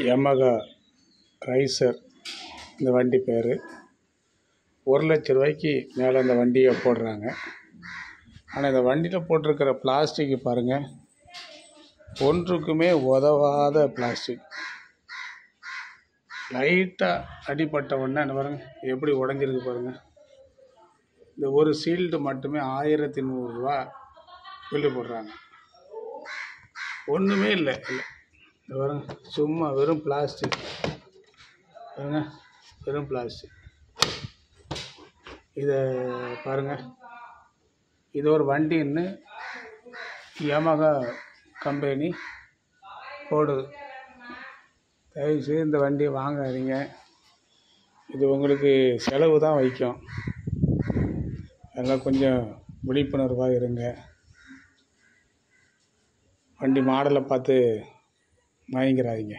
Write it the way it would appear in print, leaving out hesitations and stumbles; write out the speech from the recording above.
Yamaha riser இந்த வண்டி பேர். 1,00,000 ரூபாய்க்கு மேலே இந்த வண்டியை போடுறாங்க. ஆனால் இந்த வண்டியில் போட்டிருக்கிற பிளாஸ்டிக் பாருங்கள், ஒன்றுக்குமே உதவாத பிளாஸ்டிக். லைட்டாக அடிப்பட்ட உடனே என்ன பாருங்கள் எப்படி உடஞ்சிருக்கு பாருங்கள். இந்த ஒரு சீல்டு மட்டுமே 1100 ரூபா பில்லு போடுறாங்க. ஒன்றுமே இல்லை இந்த பாருங்க, சும்மா வெறும் பிளாஸ்டிக் பாருங்க, வெறும் பிளாஸ்டிக். இதை பாருங்கள், இது ஒரு வண்டின்னு யமகா கம்பெனி போடுது. தயவுசெய்து இந்த வண்டியை வாங்காதீங்க. இது உங்களுக்கு செலவு தான் வைக்கும். அதெல்லாம் கொஞ்சம் விழிப்புணர்வாக இருங்க. வண்டி மாடலை பார்த்து மயங்கிறாதீங்க.